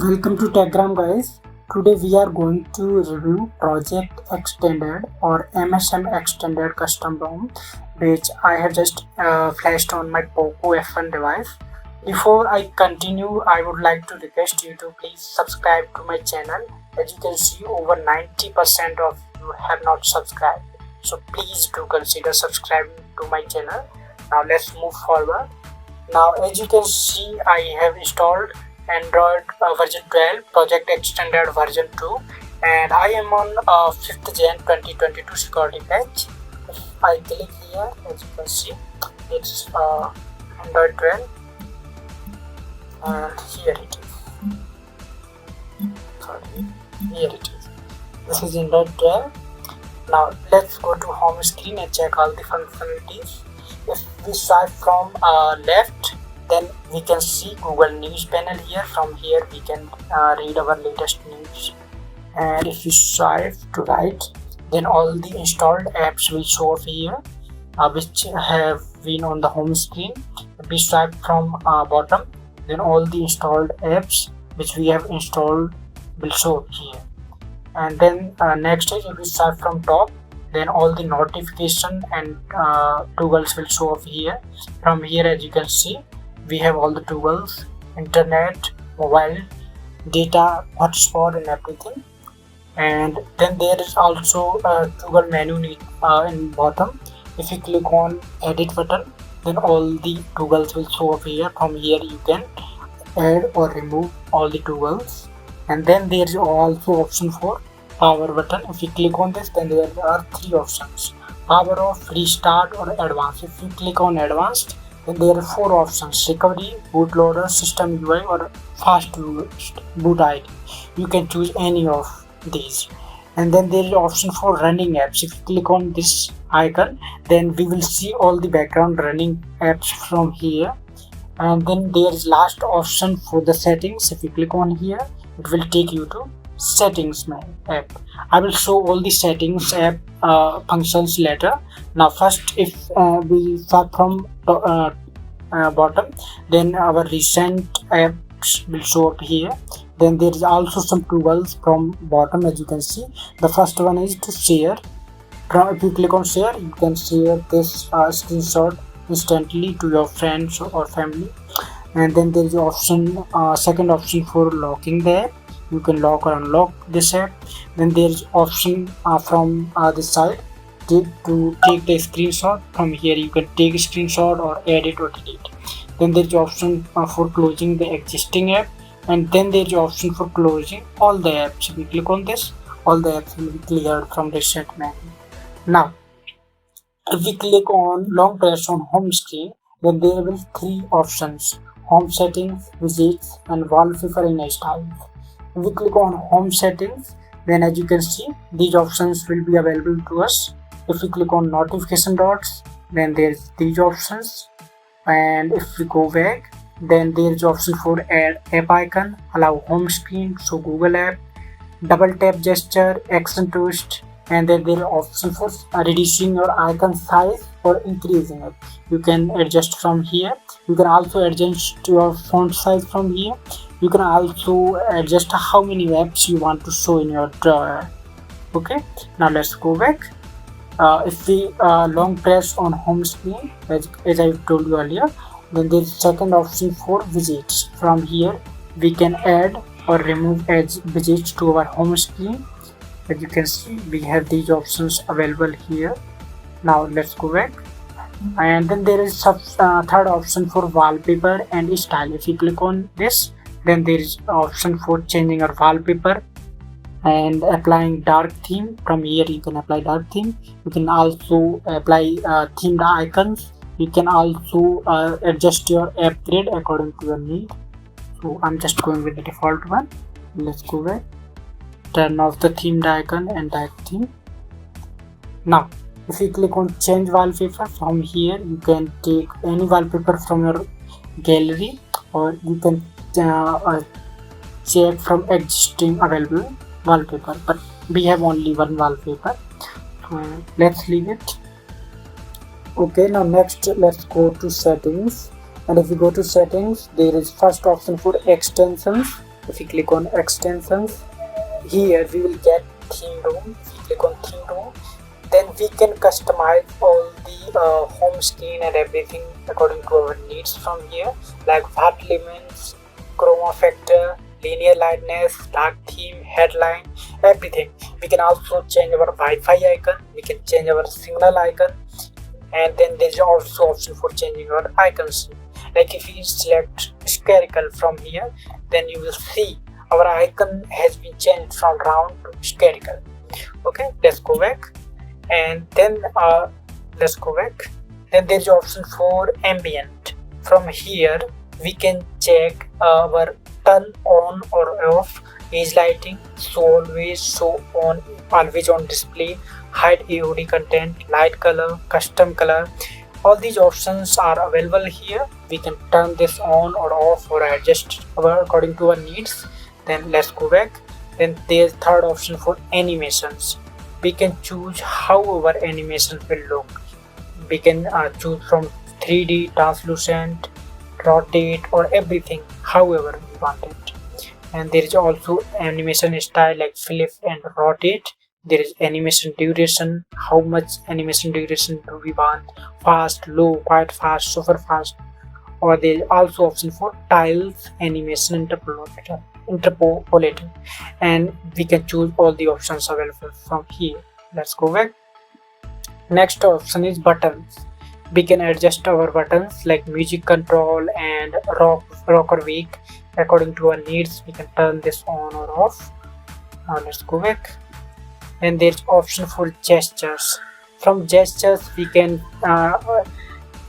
Welcome to Telegram guys. Today we are going to review Project Xtended or MSM Xtended Custom ROM, which I have just flashed on my POCO F1 device. Before I continue, I would like to request you to please subscribe to my channel. As you can see, over 90% of you have not subscribed. So please do consider subscribing to my channel. Now let's move forward. Now as you can see, I have installed Android version 12, Project Xtended version 2, and I am on 5th Jan 2022 security patch. If I click here, as you can see, it's Android 12, and here it is. Sorry, here it is. This is Android 12. Now let's go to home screen and check all the functionalities. If we swipe from left, then we can see Google News panel here. From here we can read our latest news, and if you swipe to right, then all the installed apps will show up here, which have been on the home screen. If we swipe from bottom, then all the installed apps which we have installed will show up here. And then next is, if we swipe from top, then all the notification and toggles will show up here. From here, as you can see, we have all the toggles: internet, mobile, data, hotspot, and everything. And then there is also a toggle menu in bottom. If you click on edit button, then all the toggles will show up here. From here you can add or remove all the toggles. And then there is also option for power button. If you click on this, then there are three options: power off, restart, or advanced. If you click on advanced, then there are four options: recovery, bootloader, system UI, or fast boot ID. You can choose any of these. And then there is option for running apps. If you click on this icon, then we will see all the background running apps from here. And then there is last option for the settings. If you click on here, it will take you to settings app. I will show all the settings app functions later. Now first, if we start from bottom, then our recent apps will show up here. Then there is also some toggles from bottom, as you can see. The first one is to share. If you click on share, you can share this screenshot instantly to your friends or family. And then there is option, second option for locking the app. You can lock or unlock this app. Then there is option from this side to take the screenshot. From here you can take a screenshot or edit or delete. Then there is option for closing the existing app, and then there is option for closing all the apps. If we click on this, all the apps will be cleared from the set menu. Now if we click on long press on home screen, then there will be three options: home settings, widgets, and wallpaper and style. If we click on home settings, then as you can see, these options will be available to us. If we click on notification dots, then there's these options. And if we go back, then there's option for add app icon, allow home screen, show Google app, double tap gesture, action twist, and then there are option for reducing your icon size or increasing it. You can adjust from here. You can also adjust your font size from here. You can also adjust how many apps you want to show in your drawer. Okay, now let's go back. If we long press on home screen, as I told you earlier, then there is second option for widgets. From here we can add or remove widgets to our home screen. As you can see, we have these options available here. Now let's go back. And then there is third option for wallpaper and style. If you click on this, then there is option for changing your wallpaper and applying dark theme. From here you can apply dark theme. You can also apply themed icons. You can also adjust your app grid according to your need. So I'm just going with the default one. Let's go back. Turn off the themed icon and dark theme. Now if you click on change wallpaper, from here you can take any wallpaper from your gallery, or you can check from existing available wallpaper, but we have only one wallpaper, so let's leave it. Okay, now next let's go to settings. And if you go to settings, there is first option for extensions. If we click on extensions, here we will get theme room. If we click on theme room, then we can customize all the home screen and everything according to our needs from here, like fat elements, chroma factor, linear lightness, dark theme, headline, everything. We can also change our Wi-Fi icon, we can change our signal icon, and then there is also option for changing our icons. Like if we select spherical from here, then you will see our icon has been changed from round to spherical. Okay, let's go back, and then let's go back. Then there's option for ambient. From here we can check our turn on or off, edge lighting, show on, always on display, hide AOD content, light color, custom color. All these options are available here. We can turn this on or off or adjust according to our needs. Then let's go back. Then there's third option for animations. We can choose how our animation will look. We can choose from 3D, translucent, rotate, or everything, however we want it. And there is also animation style like flip and rotate. There is animation duration, how much animation duration do we want, fast, low, quite fast, super fast. Or there is also option for tiles animation interpolating, and we can choose all the options available from here. Let's go back. Next option is buttons. We can adjust our buttons like music control and rock or wake according to our needs. We can turn this on or off. Now let's go back. And there's option for gestures. From gestures we can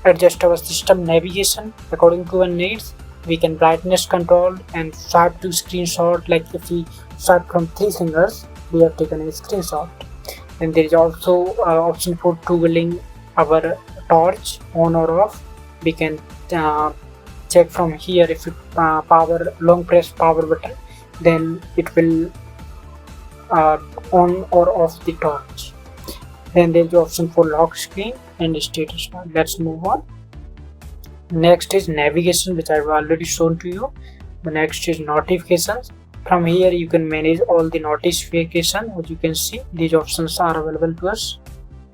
adjust our system navigation according to our needs. We can brightness control and swipe to screenshot, like if we swipe from 3 fingers we have taken a screenshot. And there is also option for toggling our torch on or off. We can check from here. If you long press power button, then it will on or off the torch. Then there is the option for lock screen and status bar. Let's move on. Next is navigation, which I've already shown to you. The next is notifications. From here you can manage all the notification. As you can see, these options are available to us.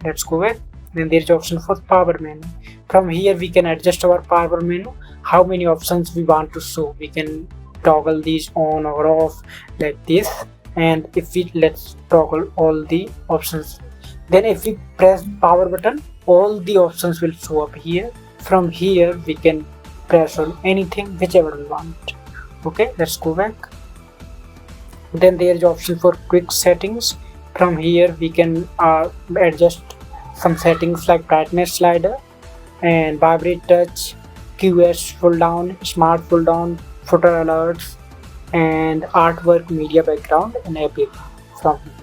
Let's go back. Then there is option for power menu. From here we can adjust our power menu, how many options we want to show. We can toggle these on or off like this, and if we let's toggle all the options, then if we press power button, all the options will show up here. From here we can press on anything whichever we want. Okay, let's go back. Then there is option for quick settings. From here we can adjust some settings like brightness slider and vibrate touch, QS pull down, smart pull down, footer alerts, and artwork, media background, and everything from here.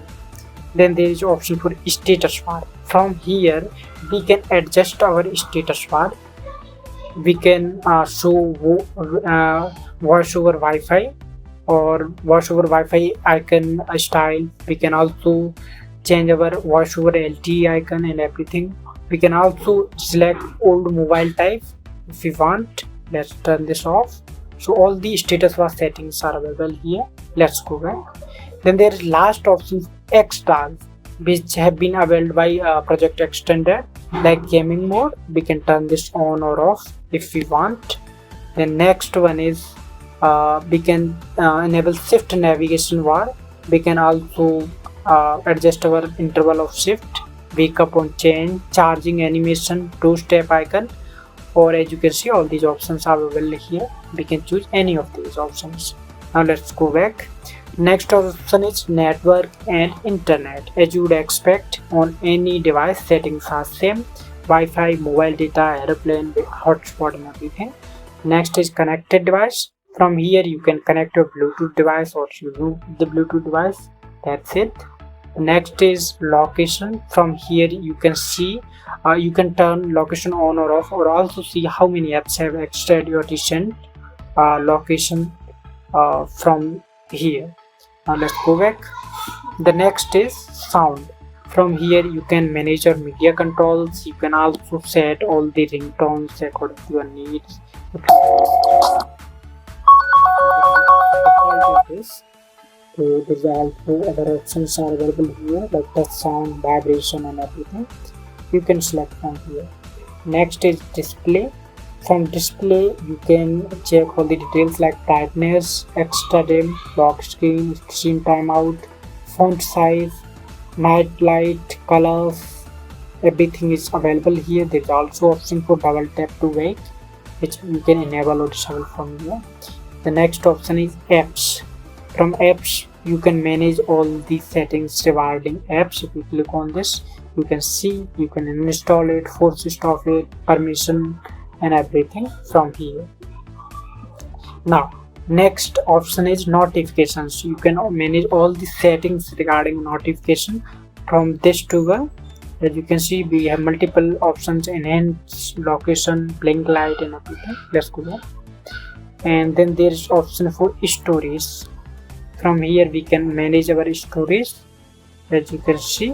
Then there is option for status bar. From here we can adjust our status bar. We can show voice over Wi-Fi or voice over Wi-Fi icon style. We can also change our voice over LTE icon and everything. We can also select old mobile type if we want. Let's turn this off. So all the status bar settings are available here. Let's go back. Then there is last option extras, which have been available by Project Xtended, like gaming mode. We can turn this on or off if we want. The next one is we can enable shift navigation bar. We can also adjust our interval of shift, wake up on change, charging animation, 2-step icon, or as you can see, all these options are available here. We can choose any of these options. Now let's go back. Next option is network and internet. As you would expect, on any device settings are same: Wi-Fi, mobile data, airplane, hotspot, and everything. Next is connected device. From here you can connect your Bluetooth device or remove the Bluetooth device. That's it. Next is location. From here you can see you can turn location on or off, or also see how many apps have extended your recent location from here. Now let's go back. The next is sound. From here you can manage your media controls. You can also set all the ringtones according to your needs. default is this. So there's also other options are available here like touch sound, vibration and everything. You can select from here. Next is display. From display you can check all the details like brightness, extra dim, lock screen, screen timeout, font size, night light, colors, everything is available here. There is also option for double tap to wake, which you can enable or disable from here. The next option is apps. From apps you can manage all the settings regarding apps. If you click on this, you can see, you can install it, force stop it, permission and everything from here. Now next option is notifications. You can manage all the settings regarding notification from this tool. As you can see, we have multiple options: enhance, location, blink light and everything. Let's go there. And then there is option for storage. From here we can manage our storage. As you can see,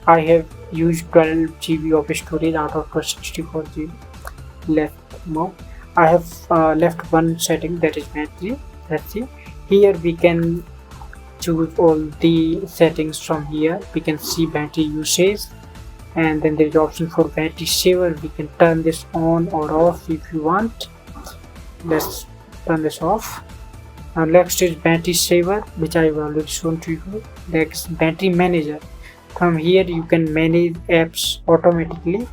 I have used 12 GB of storage out of 64 GB. Let's move. I have left one setting, that is battery. Let's see. Here we can choose all the settings from here. We can see battery usage, and then there is option for battery saver. We can turn this on or off if you want. Let's turn this off. Now next is battery saver, which I have already shown to you. Next, battery manager. From here you can manage apps automatically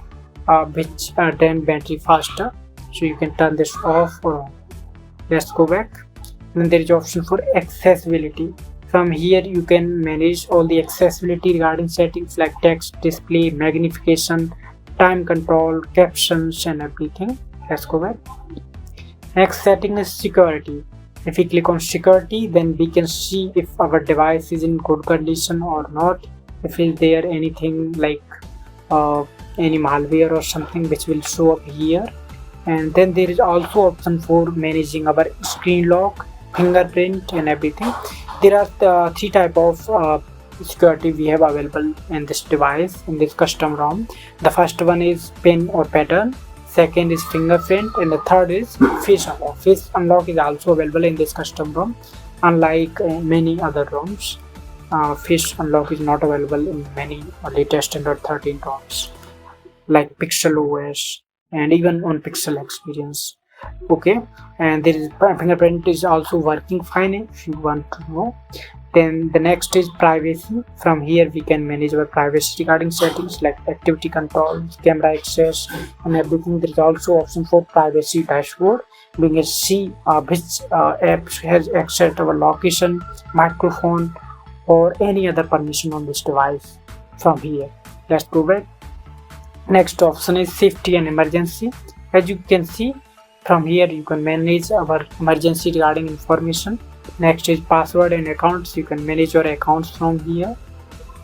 which drain battery faster, so you can turn this off or on. Let's go back. Then there is option for accessibility. From here you can manage all the accessibility regarding settings like text, display, magnification, time control, captions and everything. Let's go back. Next setting is security. If we click on security, then we can see if our device is in good condition or not, if is there anything like any malware or something, which will show up here. And then there is also option for managing our screen lock, fingerprint and everything. There are three type of security we have available in this device, in this custom ROM. The first one is pin or pattern, second is fingerprint, and the third is face unlock. Face unlock is also available in this custom ROM. Unlike many other ROMs, face unlock is not available in many latest Android 13 ROMs like Pixel OS and even on Pixel Experience. Okay, and there is fingerprint is also working fine if you want to know. Then the next is privacy. From here we can manage our privacy regarding settings like activity control, camera access and everything. There is also option for privacy dashboard. We can see which apps has access to our location, microphone or any other permission on this device from here. Let's go back. Next option is safety and emergency. As you can see, from here you can manage our emergency regarding information. Next is password and accounts. You can manage your accounts from here.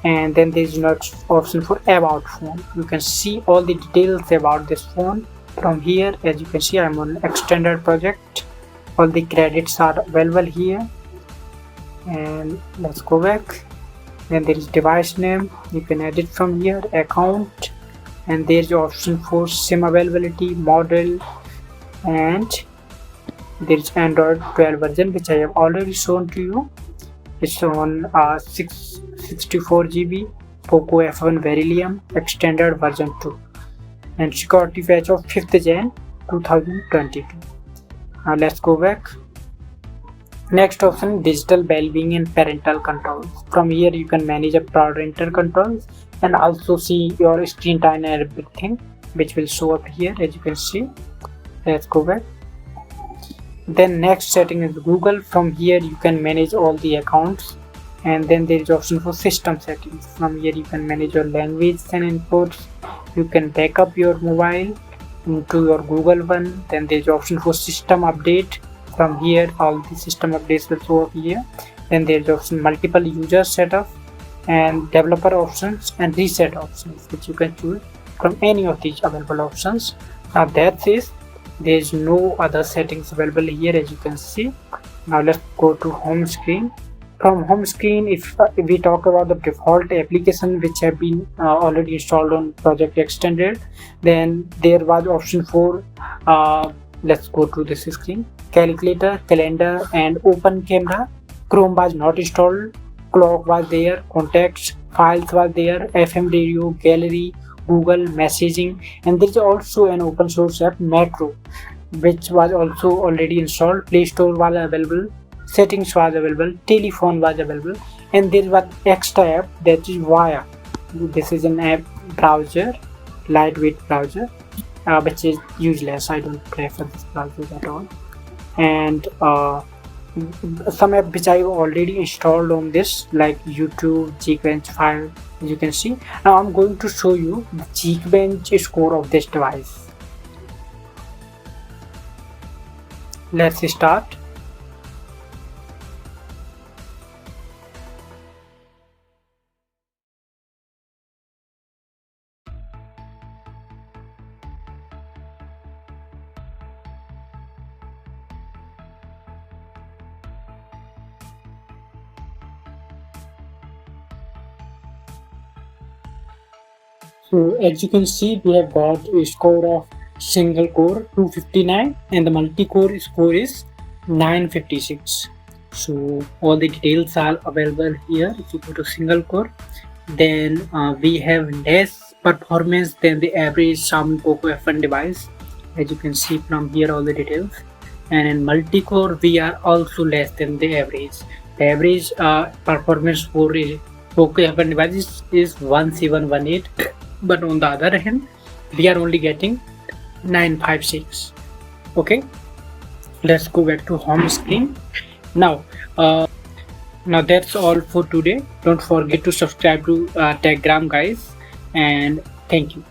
And then there is next option for about phone. You can see all the details about this phone from here. As you can see, I'm on extended project. All the credits are available here. And let's go back. Then there is device name. You can edit from here, account, and there is option for SIM availability, model, and there is Android 12 version, which I have already shown to you. It's on 64 GB POCO F1 Beryllium Extended version 2 and security patch of 5th Jan 2022. Now let's go back. Next option, digital well-being and parental controls. From here you can manage a parental controls and also see your screen time and everything, which will show up here. As you can see, let's go back. Then next setting is Google. From here you can manage all the accounts, and then there is option for system settings. From here you can manage your language and inputs. You can back up your mobile into your Google one. Then there is option for system update. From here all the system updates will show up here. Then there is option multiple user setup and developer options and reset options, which you can choose from any of these available options. Now that is, there is no other settings available here, as you can see. Now let's go to home screen. From home screen, if we talk about the default application which have been already installed on Project Xtended, then there was option for let's go to this screen. calculator, calendar, and open camera. Chrome was not installed. Clock was there, contacts, files was there, FM radio, gallery, Google messaging, and there is also an open source app Metro, which was also already installed. Play Store was available, settings was available, telephone was available, and there was extra app that is Via. This is an app browser, lightweight browser, which is useless. I don't prefer this browser at all. And some app which I already installed on this, like YouTube, Geekbench file, you can see. Now I'm going to show you the Geekbench score of this device. Let's start. So as you can see, we have got a score of single core 259 and the multi-core score is 956. So all the details are available here. If you go to single core, then we have less performance than the average Xiaomi POCO F1 device. As you can see from here, all the details. And in multi-core, we are also less than the average. The average performance for a POCO F1 device is 1718. But on the other hand, we are only getting 956. Okay, let's go back to home screen. Now that's all for today. Don't forget to subscribe to Telegram, guys, and thank you.